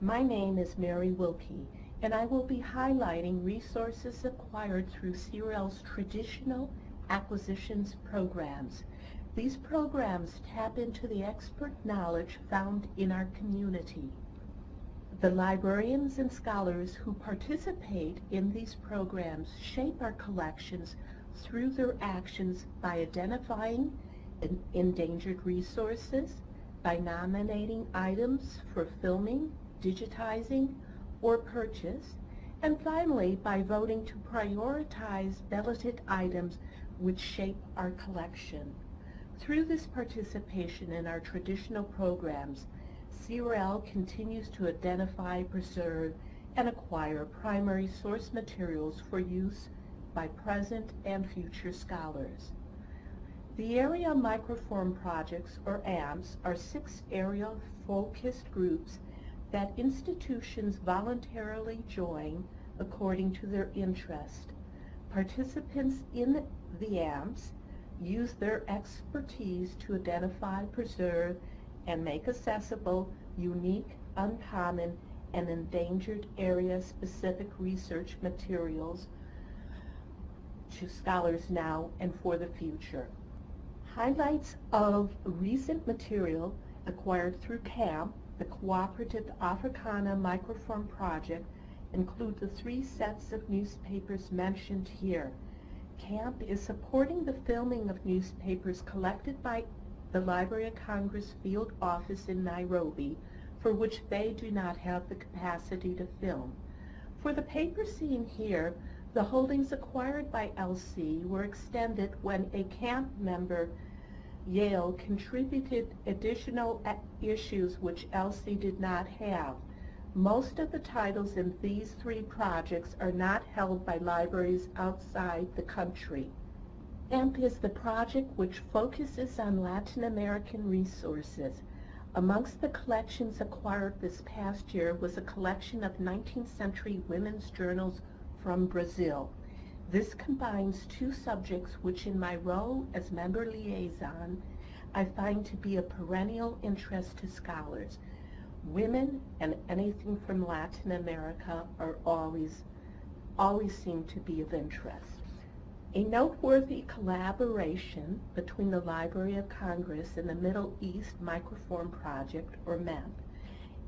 My name is Mary Wilke, and I will be highlighting resources acquired through CRL's traditional acquisitions programs. These programs tap into the expert knowledge found in our community. The librarians and scholars who participate in these programs shape our collections through their actions by identifying endangered resources, by nominating items for filming, digitizing, or purchase, and finally by voting to prioritize belleted items which shape our collection. Through this participation in our traditional programs, CRL continues to identify, preserve, and acquire primary source materials for use by present and future scholars. The Area Microform Projects, or AMPs, are 6 area-focused groups that institutions voluntarily join according to their interest. Participants in the AMPs use their expertise to identify, preserve, and make accessible unique, uncommon, and endangered area-specific research materials to scholars now and for the future. Highlights of recent material acquired through CAMP, the Cooperative Africana Microform Project, include the 3 sets of newspapers mentioned here. CAMP is supporting the filming of newspapers collected by the Library of Congress Field Office in Nairobi, for which they do not have the capacity to film. For the paper seen here, the holdings acquired by LC were extended when a CAMP member, Yale, contributed additional issues which LC did not have. Most of the titles in these 3 projects are not held by libraries outside the country. MEMP is the project which focuses on Latin American resources. Amongst the collections acquired this past year was a collection of 19th century women's journals from Brazil. This combines 2 subjects which in my role as member liaison I find to be of perennial interest to scholars. Women and anything from Latin America are always seem to be of interest. A noteworthy collaboration between the Library of Congress and the Middle East Microform Project, or MEMP,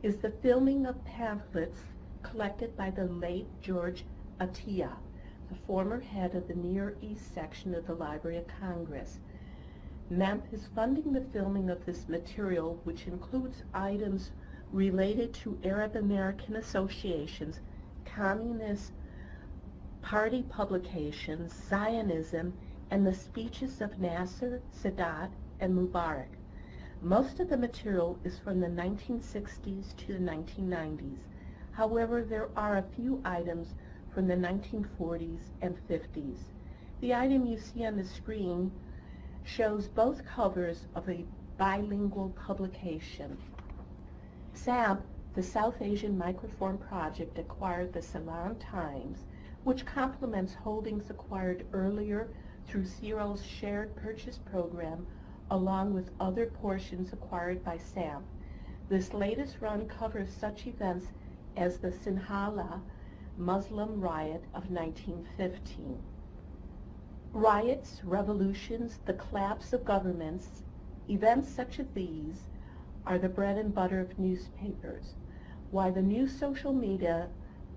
is the filming of pamphlets collected by the late George Atiyah, the former head of the Near East section of the Library of Congress. MEMP is funding the filming of this material, which includes items related to Arab American associations, Communist Party publications, Zionism, and the speeches of Nasser, Sadat, and Mubarak. Most of the material is from the 1960s to the 1990s. However, there are a few items from the 1940s and 50s. The item you see on the screen shows both covers of a bilingual publication. SAMP, the South Asian Microform Project, acquired the Ceylon Times, which complements holdings acquired earlier through CRL's shared purchase program, along with other portions acquired by SAMP. This latest run covers such events as the Sinhala Muslim riot of 1915. Riots, revolutions, the collapse of governments, events such as these are the bread and butter of newspapers. While the new social media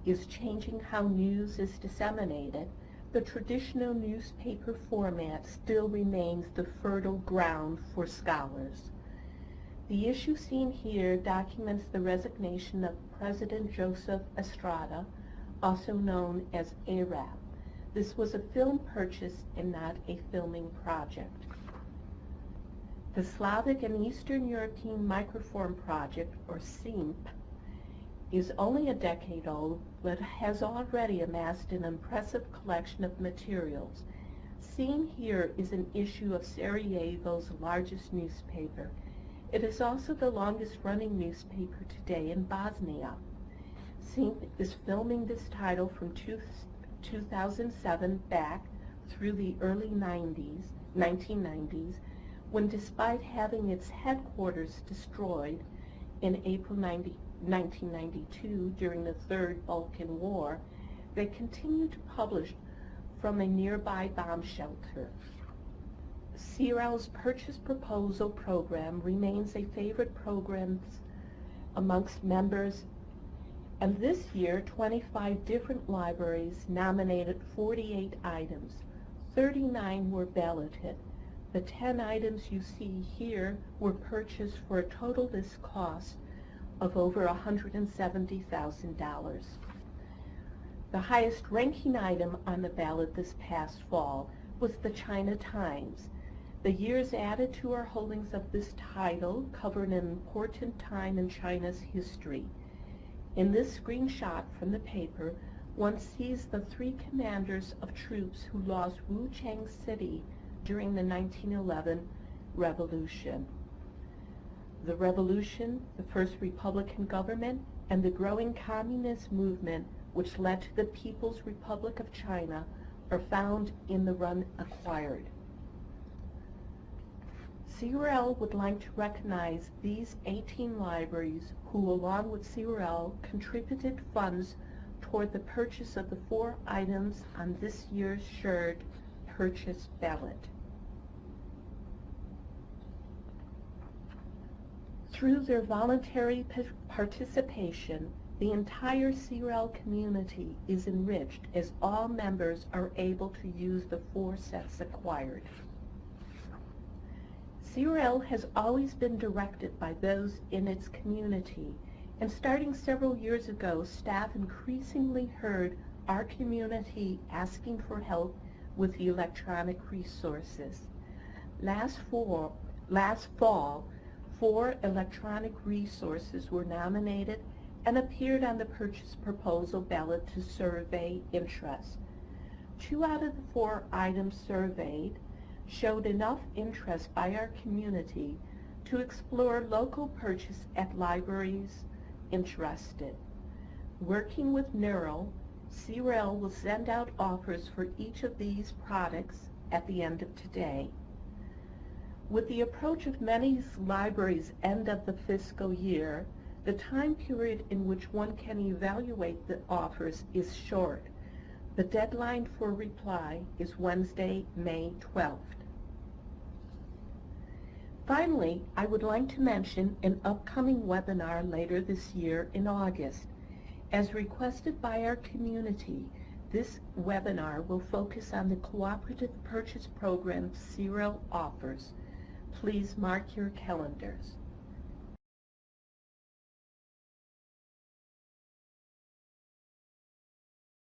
is changing how news is disseminated, the traditional newspaper format still remains the fertile ground for scholars. The issue seen here documents the resignation of President Joseph Estrada, also known as ARAP. This was a film purchase and not a filming project. The Slavic and Eastern European Microform Project, or CEMP, is only a decade old, but has already amassed an impressive collection of materials. Seen here is an issue of Sarajevo's largest newspaper. It is also the longest-running newspaper today in Bosnia. CEMP is filming this title from 2007 back through the early 1990s, when despite having its headquarters destroyed in April 1992 during the Third Balkan War, they continued to publish from a nearby bomb shelter. CRL's Purchase Proposal Program remains a favorite program amongst members, and this year 25 different libraries nominated 48 items. 39 were balloted. The 10 items you see here were purchased for a total list cost of over $170,000. The highest ranking item on the ballot this past fall was the China Times. The years added to our holdings of this title cover an important time in China's history. In this screenshot from the paper, one sees the 3 commanders of troops who lost Wuchang City during the 1911 revolution. The revolution, the first Republican government, and the growing communist movement which led to the People's Republic of China are found in the run acquired. CRL would like to recognize these 18 libraries who, along with CRL, contributed funds toward the purchase of the 4 items on this year's shared purchase ballot. Through their voluntary participation, the entire CRL community is enriched as all members are able to use the 4 sets acquired. CRL has always been directed by those in its community, and starting several years ago, staff increasingly heard our community asking for help with the electronic resources. Last fall, 4 electronic resources were nominated and appeared on the purchase proposal ballot to survey interest. 2 out of the 4 items surveyed showed enough interest by our community to explore local purchase at libraries interested. Working with Neural, CRL will send out offers for each of these products at the end of today. With the approach of many libraries' end of the fiscal year, the time period in which one can evaluate the offers is short. The deadline for reply is Wednesday, May 12th. Finally, I would like to mention an upcoming webinar later this year in August. As requested by our community, this webinar will focus on the cooperative purchase program CRL offers. Please mark your calendars.